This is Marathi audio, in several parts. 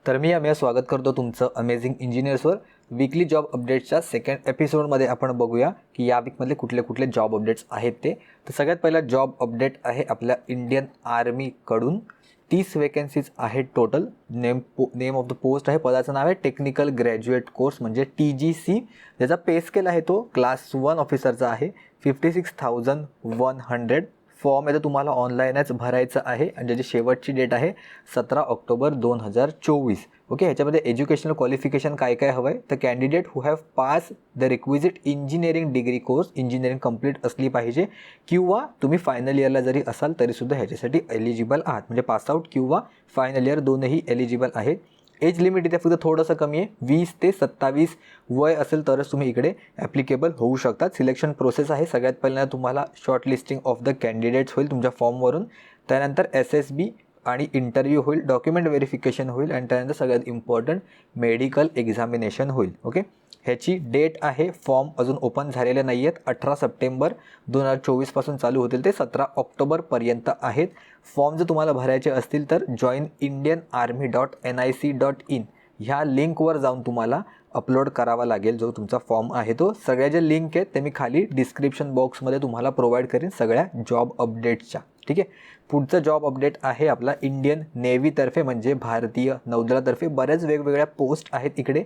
तर मी अमेय स्वागत करतो तुमचं अमेझिंग इंजिनियर्सवर वीकली जॉब अपडेट्सच्या सेकंड एपिसोडमध्ये आपण बघूया की या वीकमधले कुठले कुठले जॉब अपडेट्स आहेत ते. तर सगळ्यात पहिला जॉब अपडेट आहे आपल्या इंडियन आर्मीकडून. 30 वेकन्सीज आहेत total. Name of the post आहे, पदाचं नाव आहे टेक्निकल ग्रॅज्युएट कोर्स म्हणजे TGC. ज्याचा पे स्केल आहे तो क्लास 1 ऑफिसरचा आहे. 56,100. फॉर्म आहे तुम्हाला ऑनलाईनच भरायचं आहे आणि ज्याची शेवटची डेट आहे 17 ऑक्टोबर 2024. ओके, ह्याच्यामध्ये एज्युकेशनल क्वालिफिकेशन काय काय हवं आहे तर candidate who have pass the requisite engineering degree course, engineering complete असली पाहिजे किंवा तुम्ही फायनल इयरला जरी असाल तरीसुद्धा ह्याच्यासाठी एलिजिबल आहात. म्हणजे पासआउट किंवा फायनल इयर दोनही एलिजिबल आहेत. एज लिमिट इथे फक्त थोडंसं कमी आहे, 20 ते 27 वय असेल तरच तुम्ही इकडे ॲप्लिकेबल होऊ शकतात. सिलेक्शन प्रोसेस आहे, सगळ्यात पहिल्यांदा तुम्हाला short listing of the candidates होईल तुमच्या फॉर्मवरून. त्यानंतर SSB आणि इंटरव्ह्यू होईल, डॉक्युमेंट व्हेरिफिकेशन होईल आणि त्यानंतर सगळ्यात इम्पॉर्टंट मेडिकल एक्झामिनेशन होईल. ओके, ह्याची डेट आहे, फॉर्म अजून ओपन झालेले नाही आहेत, 18 सप्टेंबर 2024 चालू होतील ते 17 ऑक्टोबरपर्यंत आहेत. फॉर्म जर तुम्हाला भरायचे असतील तर joinindianarmy.nic.in ह्या लिंकवर जाऊन तुम्हाला अपलोड करावा लागेल जो तुमचा फॉर्म आहे तो. सगळ्या ज्या लिंक आहेत ते मी खाली डिस्क्रिप्शन बॉक्समध्ये तुम्हाला प्रोव्हाइड करेन सगळ्या जॉब अपडेट्सच्या. ठीक आहे, पुढचं जॉब अपडेट आहे आपला इंडियन नेव्हीतर्फे म्हणजे भारतीय नौदलातर्फे. बऱ्याच वेगवेगळ्या पोस्ट आहेत इकडे.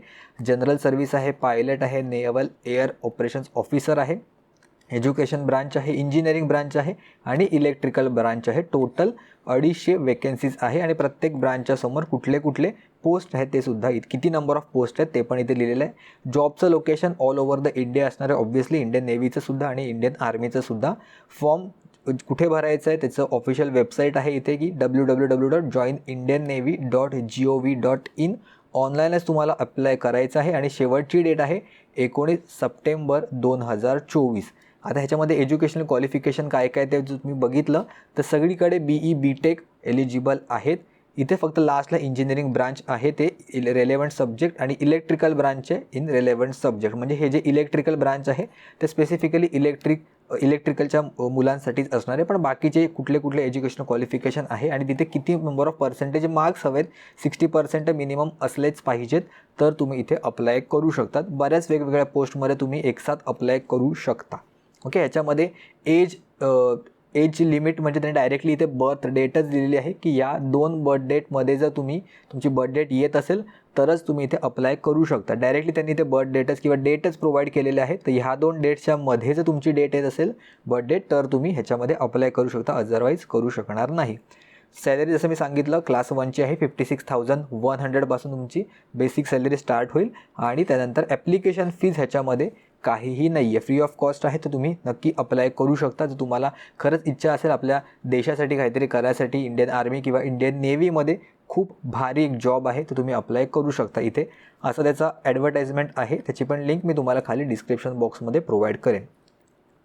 जनरल सर्व्हिस आहे, पायलट आहे, नेव्हल एअर ऑपरेशन्स ऑफिसर आहे, एज्युकेशन ब्रांच आहे, इंजिनिअरिंग ब्रांच आहे आणि इलेक्ट्रिकल ब्रांच आहे. टोटल 250 वेकन्सीज आहे आणि प्रत्येक ब्रांचच्या समोर कुठले कुठले पोस्ट आहेत ते सुद्धा किती नंबर ऑफ पोस्ट आहेत ते पण इथे लिहिलेलं आहे. जॉबचं location all over the India असणार आहे, ऑब्व्हियसली इंडियन नेव्हीचं सुद्धा आणि इंडियन आर्मीचं सुद्धा. फॉर्म कुठे भरायचं आहे त्याचं ऑफिशियल वेबसाईट आहे इथे की www.joinindiannavy.gov.in. ऑनलाईनच तुम्हाला अप्लाय करायचं आहे आणि शेवटची डेट आहे 19 सप्टेंबर 2024. आता ह्याच्यामध्ये एज्युकेशनल क्वालिफिकेशन काय काय ते जर तुम्ही बघितलं तर सगळीकडे BE BTech एलिजिबल आहेत. इथे फक्त लास्टला इंजिनिअरिंग ब्रांच आहे ते रेलेवंट सब्जेक्ट आणि इलेक्ट्रिकल ब्रांच आहे इन रेलेवंट सब्जेक्ट. म्हणजे हे जे इलेक्ट्रिकल ब्रांच आहे ते स्पेसिफिकली इलेक्ट्रिकलच्या मुलांसाठीच असणार आहे. पण बाकीचे कुठले कुठले एज्युकेशनल क्वालिफिकेशन आहे आणि तिथे किती नंबर ऑफ पर्सेंटेज मार्क्स हवेत, 60% मिनिमम असलेच पाहिजेत तर तुम्ही इथे अप्लाय करू शकतात. बऱ्याच वेगवेगळ्या पोस्टमध्ये तुम्ही एकसाथ अप्लाय करू शकता. ओके, ह्याच्यामध्ये एज लिमिट म्हणजे त्यांनी डायरेक्टली इथे बर्थ डेटच दिलेली आहे की या 2 बर्थ डेटमध्ये जर तुमची बर्थ डेट येत असेल तरच तुम्ही इथे अप्लाय करू शकता. डायरेक्टली त्यांनी इथे बर्थ डेटच किंवा डेटच प्रोव्हाइड केलेले आहे. तर ह्या 2 डेट्सच्या मध्ये जर तुमची डेट येत असेल बर्थ डेट तर तुम्ही ह्याच्यामध्ये अप्लाय करू शकता, अदरवाईज करू शकणार नाही. सॅलरी जसं मी सांगितलं क्लास 1ची आहे, 56,100 पासून तुमची बेसिक सॅलरी स्टार्ट होईल आणि त्यानंतर ॲप्लिकेशन फीज ह्याच्यामध्ये काहीही नाही आहे, फ्री ऑफ कॉस्ट आहे. तर तुम्ही नक्की अप्लाय करू शकता जर तुम्हाला खरंच इच्छा असेल आपल्या देशासाठी काहीतरी करायसाठी. इंडियन आर्मी किंवा इंडियन नेव्हीमध्ये खूप भारी एक जॉब आहे तर तुम्ही अप्लाय करू शकता इथे. असं त्याचा ॲडव्हर्टाइजमेंट आहे, त्याची पण लिंक मी तुम्हाला खाली डिस्क्रिप्शन बॉक्समध्ये प्रोव्हाइड करेन.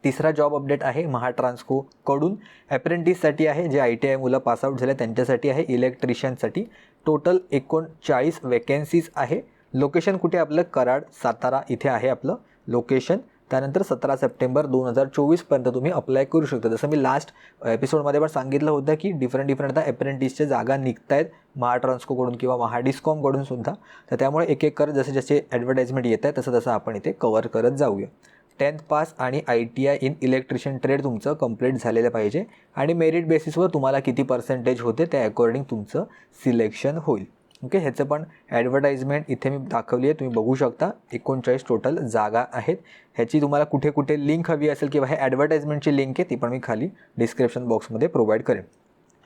तिसरा जॉब अपडेट आहे महाट्रान्सकोकडून. ॲप्रेंटिससाठी आहे, जे ITI मुलं पासआउट झाले त्यांच्यासाठी आहे, इलेक्ट्रिशियनसाठी. टोटल 39 वेकन्सीज आहे. लोकेशन कुठे आपलं कराड सातारा इथे आहे आपलं लोकेशन. त्यानंतर 17 सप्टेंबर 2024पर्यंत तुम्ही अप्लाय करू शकता. जसं मी लास्ट एपिसोडमध्ये पण सांगितलं होतं की डिफरंट आता अप्रेंटिसच्या जागा निघत आहेत महाट्रान्सकोकडून किंवा महाडिस्कॉमकडून सुद्धा. तर त्यामुळे एक एक करत जसे जसे ॲडव्हर्टाइजमेंट येत आहे तसं आपण इथे कवर करत जाऊया. 10th पास आणि ITI इन इलेक्ट्रिशियन ट्रेड तुमचं कंप्लीट झालेलं पाहिजे आणि मेरिट बेसिसवर तुम्हाला किती पर्सेंटेज होते त्या अकॉर्डिंग तुमचं सिलेक्शन होईल. ओके, ह्याचं पण ॲडव्हर्टाइजमेंट इथे मी दाखवली आहे, तुम्ही बघू शकता. 39 टोटल जागा आहेत. ह्याची तुम्हाला कुठे कुठे लिंक हवी असेल किंवा हे ॲडव्हर्टाइजमेंटची लिंक आहे ती पण मी खाली डिस्क्रिप्शन बॉक्समध्ये प्रोव्हाइड करेन.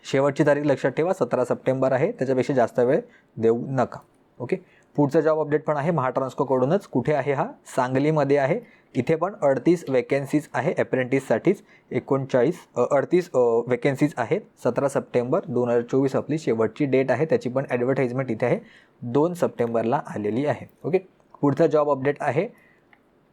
शेवटची तारीख लक्षात ठेवा 17 सप्टेंबर आहे, त्याच्यापेक्षा जास्त वेळ देऊ नका. ओके, पुढचा जॉब अपडेट पण आहे महाट्रान्सकोकडूनच. कुठे आहे हा? सांगलीमध्ये आहे. इथे पण 38 वेकन्सीज आहे अप्रेंटिससाठीच. 38 वेकन्सीज आहेत. 17 सप्टेंबर 2024 आपली शेवटची डेट आहे. त्याची पण ॲडव्हर्टाइजमेंट इथे आहे, 2 सप्टेंबरला आलेली आहे. ओके, पुढचा जॉब अपडेट आहे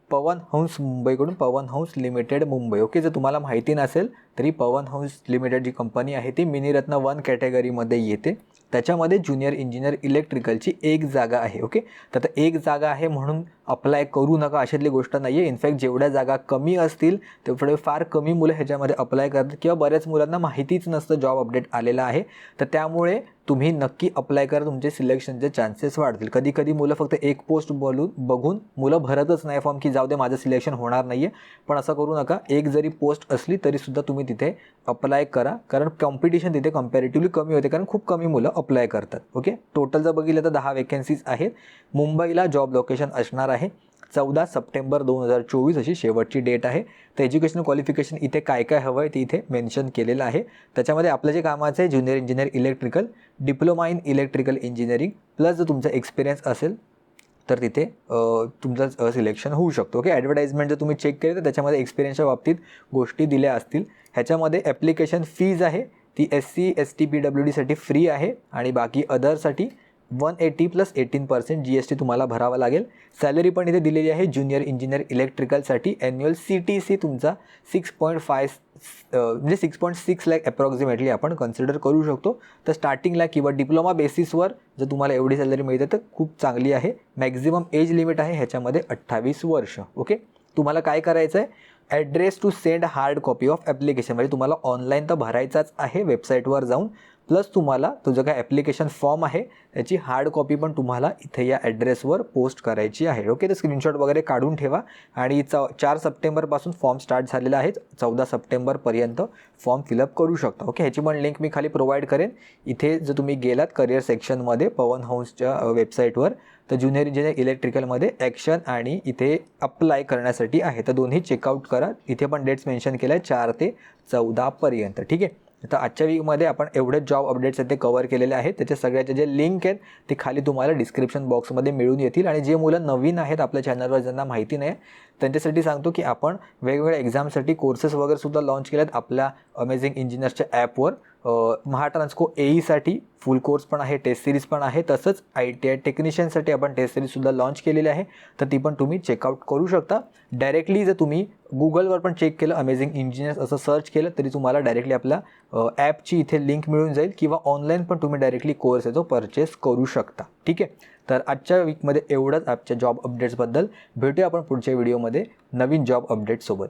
पवन हंस मुंबईकडून, पवन हंस लिमिटेड मुंबई. ओके, जर तुम्हाला माहिती नसेल तरी पवन हंस लिमिटेड जी कंपनी आहे ती मिनीरत्न 1 कॅटेगरीमध्ये येते. त्याच्यामध्ये ज्युनियर इंजिनियर इलेक्ट्रिकलची एक जागा आहे. ओके, तर एक जागा आहे म्हणून अप्लाय करू नका अशातली गोष्ट नाही आहे. इनफॅक्ट जेवढ्या जागा कमी असतील तेवढे फार कमी मुलं ह्याच्यामध्ये अप्लाय करतात किंवा बऱ्याच मुलांना माहितीच नसतं जॉब अपडेट आलेला आहे. तर त्यामुळे तुम्ही नक्की अप्लाय करा, तुमचे सिलेक्शनचे चान्सेस वाढतील. कधी कधी मुलं फक्त एक पोस्ट बघून मुलं भरतच नाही फॉर्म की जाऊ दे माझं सिलेक्शन होणार नाही आहे. पण असं करू नका. एक जरी पोस्ट असली तरीसुद्धा तुम्ही तिथे अप्लाय करा, कारण कॉम्पिटिशन तिथे कम्पॅरेटिव्हली कमी होते, कारण खूप कमी मुलं अप्लाय करतात. ओके, टोटल जर बघितलं तर 10 वेकन्सीज आहेत. मुंबईला जॉब लोकेशन असणार आहे. 14 सप्टेंबर 2024 अशी शेवटची डेट आहे. तर एज्युकेशनल क्वालिफिकेशन इथे काय काय हवं आहे ते इथे मेन्शन केलेलं आहे. त्याच्यामध्ये आपलं जे कामाचं आहे junior engineer electrical, diploma in electrical engineering plus जर तुमचा एक्सपिरियन्स असेल तर तिथे तुमचं सिलेक्शन होऊ शकतो. ओके, ॲडव्हर्टाइजमेंट जर तुम्ही चेक केली तर त्याच्यामध्ये एक्सपिरियन्सच्या बाबतीत गोष्टी दिल्या असतील. ह्याच्यामध्ये ॲप्लिकेशन फीज आहे ती SC ST PWDसाठी फ्री आहे आणि बाकी अदरसाठी 180 + 18% GST तुम्हाला भरावा लागेल. सॅलरी पण इथे दिलेली आहे. ज्युनियर इंजिनियर इलेक्ट्रिकलसाठी ॲन्युअल CTC तुमचा 6.6 लाख अप्रॉक्सिमेटली आपण कन्सिडर करू शकतो. तर स्टार्टिंगला किंवा डिप्लोमा बेसिसवर जर तुम्हाला एवढी सॅलरी मिळते तर खूप चांगली आहे. मॅक्झिमम एज लिमिट आहे ह्याच्यामध्ये 28 वर्ष. ओके, तुम्हाला काय करायचं आहे, address to send hard copy of application, म्हणजे तुम्हाला ऑनलाईन तर भरायचाच आहे वेबसाईटवर जाऊन, प्लस तुम्हाला तुझं काय ॲप्लिकेशन फॉर्म आहे त्याची हार्ड कॉपी पण तुम्हाला इथे या ॲड्रेसवर पोस्ट करायची आहे. ओके, तर स्क्रीनशॉट वगैरे काढून ठेवा. आणि 4 सप्टेंबरपासून फॉर्म स्टार्ट झालेला आहे. 14 सप्टेंबरपर्यंत फॉर्म फिलअप करू शकता. ओके, ह्याची पण लिंक मी खाली प्रोव्हाइड करेन. इथे जर तुम्ही गेलात करिअर सेक्शनमध्ये पवन हंसच्या वेबसाईटवर तर ज्युनियर इंजिनियर इलेक्ट्रिकलमध्ये ॲक्शन आणि इथे अप्लाय करण्यासाठी आहे. तर दोन्ही चेकआउट करा. इथे पण डेट्स मेन्शन केल्या आहे 4 ते 14 पर्यंत. ठीक आहे, तर आजच्या वीकमध्ये आपण एवढे जॉब अपडेट्स आहेत ते कव्हर केलेले आहेत. त्याच्या सगळ्याचे जे लिंक आहेत ते खाली तुम्हाला डिस्क्रिप्शन बॉक्समध्ये मिळून येतील. आणि जे मुलं नवीन आहेत आपल्या चॅनलवर ज्यांना माहिती नाही त्यांच्यासाठी सांगतो की आपण वेगवेगळ्या एक्झामसाठी कोर्सेस वगैरे सुद्धा लॉन्च केले आहेत आपल्या अमेझिंग इंजिनियर्सच्या ॲपवर. महाट्रान्सको AEसाठी फुल कोर्स पण आहे, टेस्ट सिरीज पण आहे. तसंच ITI टेक्निशियनसाठी आपण टेस्ट सिरीजसुद्धा लॉन्च केलेली आहे, तर ती पण तुम्ही चेकआउट करू शकता. डायरेक्टली जर तुम्ही गुगलवर पण चेक केलं अमेझिंग इंजिनियर्स असं सर्च केलं तरी तुम्हाला डायरेक्टली आपल्या ॲपची इथे लिंक मिळून जाईल, किंवा ऑनलाईन पण तुम्ही डायरेक्टली कोर्स आहे तो परचेस करू शकता. ठीक आहे, तर आजच्या वीकमध्ये एवढंच आजच्या जॉब अपडेट्सबद्दल. भेटूया आपण पुढच्या व्हिडिओमध्ये नवीन जॉब अपडेट्ससोबत.